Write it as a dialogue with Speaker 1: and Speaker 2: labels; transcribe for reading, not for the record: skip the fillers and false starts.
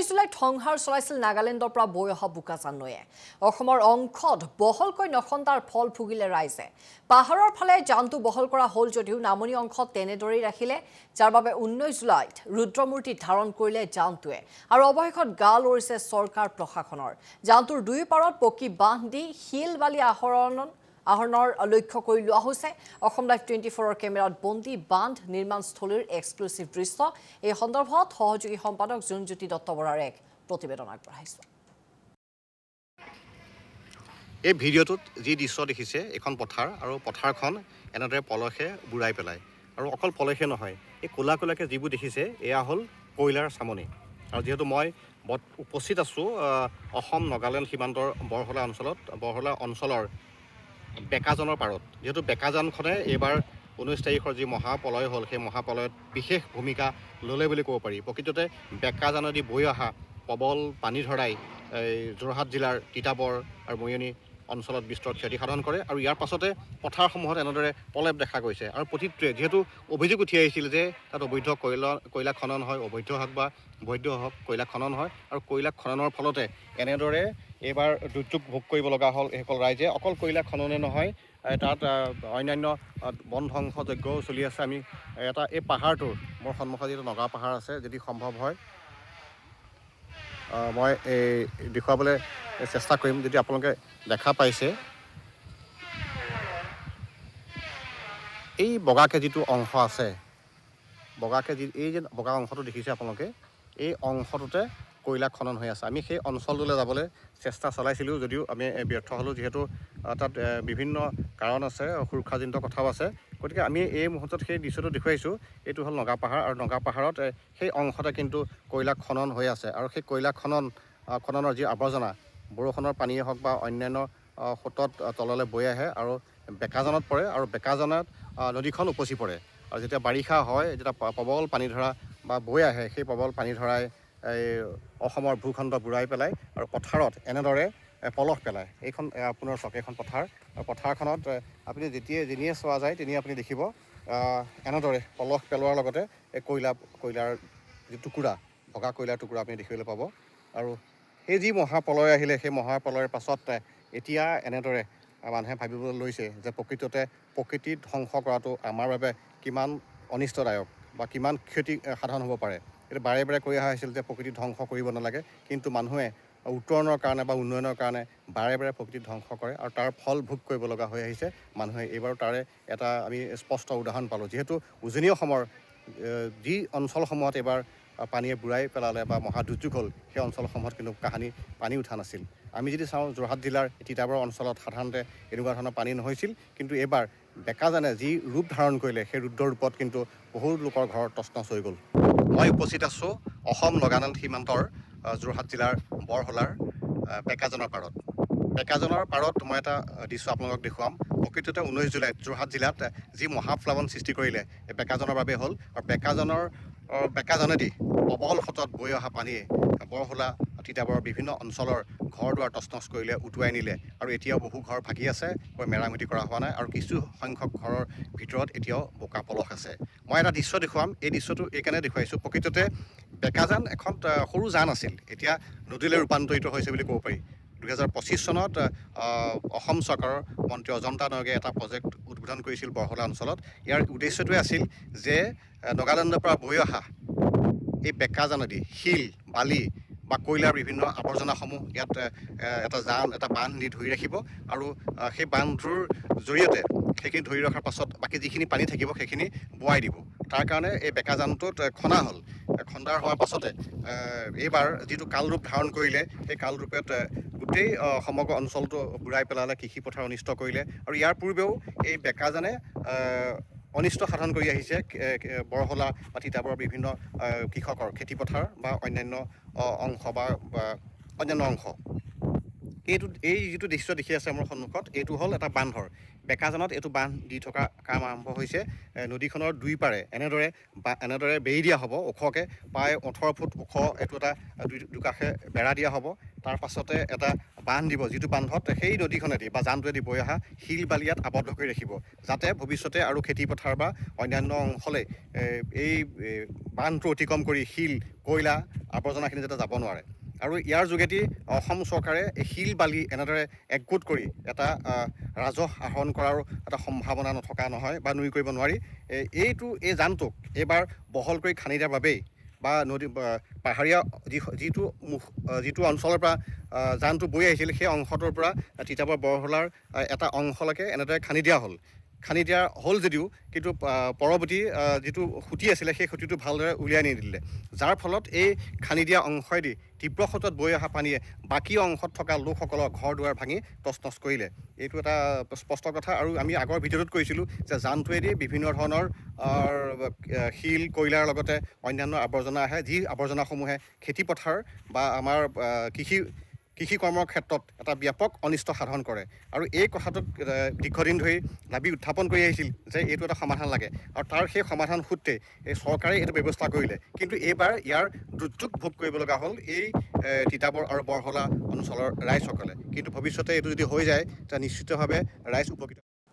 Speaker 1: জুলাইত সংহাৰ চলাইছিল নাগালেণ্ডৰ পৰা বৈ অহা বোকাজান নৈয়ে অসমৰ অংশত বহলকৈ নখন্দাৰ ফল ভুগিলে ৰাইজে পাহাৰৰ ফালে জানটো বহল কৰা হ'ল যদিও নামনি অংশত তেনেদৰেই ৰাখিলে যাৰ বাবে 19 জুলাইত ৰুদ্ৰমূৰ্তি ধাৰণ কৰিলে জানটোৱে আৰু অৱশেষত গা লৰিছে চৰকাৰ প্ৰশাসনৰ জানটোৰ দুই পাৰত পকী বাঁহ দি শিল বালি আহৰণৰ লক্ষ্য কৰি লোৱা হৈছে অসম লাইভ 24ৰ কেমেৰাত বন্দী বান্ধ নিৰ্মাণস্থলীৰ এক্সক্লুচিভ দৃশ্য এই সন্দৰ্ভত সহযোগী সম্পাদক জুনজ্যোতি দত্ত বৰাৰ এক প্ৰতিবেদন আগবঢ়াইছে
Speaker 2: এই ভিডিঅ'টোত যি দৃশ্য দেখিছে এখন পথাৰ আৰু পথাৰখন এনেদৰে পলসে বুৰাই পেলায় আৰু অকল পলসে নহয় এই ক'লা ক'লাকৈ যিবোৰ দেখিছে এয়া হ'ল কয়লাৰ চামনি আৰু যিহেতু মই উপস্থিত আছোঁ অসম নাগালেণ্ড সীমান্তৰ বৰহলা অঞ্চলৰ বেকাজানৰ পাৰত যিহেতু বেকাজানখনে এইবাৰ 19 তাৰিখৰ যি মহাপলয় হ'ল সেই মহাপলয়ত বিশেষ ভূমিকা ল'লে বুলি ক'ব পাৰি প্ৰকৃততে বেকাজানদি বৈ অহা প্ৰবল পানী ধৰাই যোৰহাট জিলাৰ তিতাবৰ আৰু মৰিয়নি অঞ্চলত বিস্তৰ ক্ষতি সাধন কৰে আৰু ইয়াৰ পাছতে পথাৰসমূহত এনেদৰে পলেপ দেখা গৈছে আৰু প্ৰতিটোৱে যিহেতু অভিযোগ উঠি আহিছিল যে তাত অবৈধ কয়লা খনন হয় অবৈধ হওক বা বৈধ হওক কয়লা খনন হয় আৰু কয়লা খননৰ ফলতে এনেদৰে এইবাৰ দুৰ্যোগ ভোগ কৰিব লগা হ'ল এইসকল ৰাইজে অকল কয়লা খননে নহয় তাত অন্যান্য বন ধ্বংসযজ্ঞও চলি আছে আমি এই পাহাৰটোৰ মোৰ সন্মুখত যিটো নগা পাহাৰ আছে যদি সম্ভৱ হয় মই এই দেখুৱাবলৈ চেষ্টা কৰিম যদি আপোনালোকে দেখা পাইছে এই বগাকৈ যিটো অংশ আছে এই যে বগা অংশটো দেখিছে আপোনালোকে এই অংশটোতে কয়লা খনন হৈ আছে আমি সেই অঞ্চলটোলৈ যাবলৈ চেষ্টা চলাইছিলোঁ যদিও আমি ব্যৰ্থ হ'লোঁ যিহেতু তাত বিভিন্ন কাৰণ আছে সুৰক্ষাজনিত কথাও আছে গতিকে আমি এই মুহূৰ্তত সেই দৃশ্যটো দেখুৱাইছোঁ এইটো হ'ল নগা পাহাৰ আৰু নগা পাহাৰত সেই অংশতে কিন্তু কয়লা খনন হৈ আছে আৰু সেই কয়লা খননৰ যি আৱৰ্জনা বৰষুণৰ পানীয়ে হওক বা অন্যান্য সোঁতত তললৈ বৈ আহে আৰু বেকাজানত পৰে আৰু বেকাজানত নদীখন উপচি পৰে আৰু যেতিয়া বাৰিষা হয় যেতিয়া প্ৰবল পানী ধৰা বা বৈ আহে সেই প্ৰবল পানী ধৰাই এই অসমৰ ভূখণ্ড বুৰাই পেলায় আৰু পথাৰত এনেদৰে পলস পেলায় এইখন আপোনাৰ চাওক এখন পথাৰ আৰু পথাৰখনত আপুনি যেনিয়ে চোৱা যায় তেনিয়ে আপুনি দেখিব এনেদৰে পলস পেলোৱাৰ লগতে এই কয়লাৰ যি টুকুৰা ভগা কয়লাৰ টুকুৰা আপুনি দেখিবলৈ পাব আৰু সেই যি মহাপলয় আহিলে সেই মহাপলয়ৰ পাছত এতিয়া এনেদৰে মানুহে ভাবিবলৈ লৈছে যে প্ৰকৃততে প্ৰকৃতি ধ্বংস কৰাটো আমাৰ বাবে কিমান অনিষ্টদায়ক বা কিমান ক্ষতি সাধন হ'ব পাৰে এইটো বাৰে বাৰে কৈ অহা হৈছিল যে প্ৰকৃতি ধ্বংস কৰিব নালাগে কিন্তু মানুহে উত্তৰণৰ কাৰণে বা উন্নয়নৰ কাৰণে বাৰে বাৰে প্ৰকৃতি ধ্বংস কৰে আৰু তাৰ ফল ভোগ কৰিব লগা হৈ আহিছে মানুহে এইবাৰ তাৰে এটা আমি স্পষ্ট উদাহৰণ পালোঁ যিহেতু উজনি অসমৰ যি অঞ্চলসমূহত এইবাৰ পানীয়ে বুৰাই পেলালে বা মহা দুৰ্যোগ হ'ল সেই অঞ্চলসমূহত কিন্তু পানী উঠা নাছিল আমি যদি চাওঁ যোৰহাট জিলাৰ তিতাবৰ অঞ্চলত সাধাৰণতে এনেকুৱা ধৰণৰ পানী নহৈছিল কিন্তু এইবাৰ বেকাজানে যি ৰূপ ধাৰণ কৰিলে সেই ৰূপত কিন্তু বহু লোকৰ ঘৰ তছনছ হৈ গ'ল মই উপস্থিত আছোঁ অসম নাগালেণ্ড সীমান্তৰ যোৰহাট জিলাৰ বৰহলাৰ বেকাজানৰ পাৰত মই এটা দৃশ্য আপোনালোকক দেখুৱাম প্ৰকৃততে 19 জুলাইত যোৰহাট জিলাত যি মহাপ্লাৱন সৃষ্টি কৰিলে এই বেকাজানৰ বাবে হ'ল আৰু বেকাজানেদি প্ৰবল সোঁতত বৈ অহা পানীয়ে বৰহলা তিতাবৰৰ বিভিন্ন অঞ্চলৰ ঘৰ দুৱাৰ তছনছ কৰিলে উটুৱাই নিলে আৰু এতিয়াও বহু ঘৰ ভাগি আছে মেৰামতি কৰা হোৱা নাই আৰু কিছু সংখ্যক ঘৰৰ ভিতৰত এতিয়াও বোকা পলস আছে মই এটা দৃশ্য দেখুৱাম এই দৃশ্যটো এইকাৰণে দেখুৱাইছোঁ প্ৰকৃততে বেকাজান এখন সৰু জান আছিল এতিয়া নদীলৈ ৰূপান্তৰিত হৈছে বুলি ক'ব পাৰি 2025 চনত অসম চৰকাৰৰ মন্ত্ৰী অজন্তা নায়কে এটা প্ৰজেক্ট উদ্বোধন কৰিছিল বৰহলা অঞ্চলত ইয়াৰ উদ্দেশ্যটোৱে আছিল যে নাগালেণ্ডৰ পৰা বৈ অহা এই বেকাজানদি শিল বালি বা কয়লাৰ বিভিন্ন আৱৰ্জনাসমূহ ইয়াত এটা বান্ধ দি ধৰি ৰাখিব আৰু সেই বান্ধটোৰ জৰিয়তে সেইখিনি ধৰি ৰখাৰ পাছত বাকী যিখিনি পানী থাকিব সেইখিনি বোৱাই দিব তাৰ কাৰণে এই বেকাজানটোত খন্দা হ'ল খন্দাৰ হোৱাৰ পাছতে এইবাৰ যিটো কালৰূপ ধাৰণ কৰিলে সেই কালৰূপত গোটেই সমগ্ৰ অঞ্চলটো বুৰাই পেলালে কৃষি পথাৰ অনিষ্ট কৰিলে আৰু ইয়াৰ পূৰ্বেও এই বেকাজানে অনিষ্ট সাধন কৰি আহিছে বৰহলা বা তিতাবৰৰ বিভিন্ন কৃষকৰ খেতিপথাৰ বা অন্যান্য অংশ বা অন্যান্য অংশ এই যিটো দৃশ্য দেখি আছে আমাৰ সন্মুখত এইটো হ'ল এটা বান্ধৰ বেকাজানত এইটো বান্ধ দি থকা কাম আৰম্ভ হৈছে নদীখনৰ দুই পাৰে এনেদৰে বেৰি দিয়া হ'ব ওখকৈ প্ৰায় 18 ফুট ওখ এইটো এটা দুকাষে বেৰা দিয়া হ'ব তাৰ পাছতে এটা বান্ধ দিব যিটো বান্ধত সেই নদীখনেদি বা জানটোৱেদি বৈ অহা শিল বালিয়াত আবদ্ধ কৰি ৰাখিব যাতে ভৱিষ্যতে আৰু খেতি পথাৰ বা অন্যান্য অঞ্চলে এই বান্ধটো অতিক্ৰম কৰি শিল কয়লা আৱৰ্জনাখিনি যাতে যাব নোৱাৰে আৰু ইয়াৰ যোগেদি অসম চৰকাৰে শিল বালি এনেদৰে একগোট কৰি এটা ৰাজহ আহৰণ কৰাৰ এটা সম্ভাৱনা নথকা নহয় বা নুই কৰিব নোৱাৰি এই জানটোক এইবাৰ বহল কৰি খান্দি দিয়াৰ বাবেই বা নদী পাহাৰীয়া যিটো অঞ্চলৰ পৰা জানটো বৈ আহিছিল সেই অংশটোৰ পৰা তিতাবৰ বৰহলাৰ এটা অংশলৈকে এনেদৰে খান্দি দিয়া হ'ল যদিও কিন্তু পৰৱৰ্তী যিটো খুঁটি আছিলে সেই খুঁটিটো ভালদৰে উলিয়াই নিদিলে যাৰ ফলত এই খান্দি দিয়া অংশইদি তীব্ৰ সোঁতত বৈ অহা পানীয়ে বাকী অংশত থকা লোকসকলৰ ঘৰ দুৱাৰ ভাঙি তছনছ কৰিলে এইটো এটা স্পষ্ট কথা আৰু আমি আগৰ ভিডিঅ'টোত কৈছিলোঁ যে জানটোৱেদি বিভিন্ন ধৰণৰ শিল কয়লাৰ লগতে অন্যান্য আৱৰ্জনা আহে যি আৱৰ্জনাসমূহে খেতিপথাৰ বা আমাৰ কৃষি কৰ্মৰ ক্ষেত্ৰত এটা ব্যাপক অনিষ্ট সাধন কৰে আৰু এই কথাটোক দীৰ্ঘদিন ধৰি দাবী উত্থাপন কৰি আহিছিল যে এইটো এটা সমাধান লাগে আৰু তাৰ সেই সমাধান সূত্ৰে এই চৰকাৰে এইটো ব্যৱস্থা কৰিলে কিন্তু এইবাৰ ইয়াৰ দুৰ্যোগ ভোগ কৰিব লগা হ'ল এই তিতাবৰ আৰু বৰহলা অঞ্চলৰ ৰাইজসকলে কিন্তু ভৱিষ্যতে এইটো যদি হৈ যায় তেতিয়া নিশ্চিতভাৱে ৰাইজ উপকৃত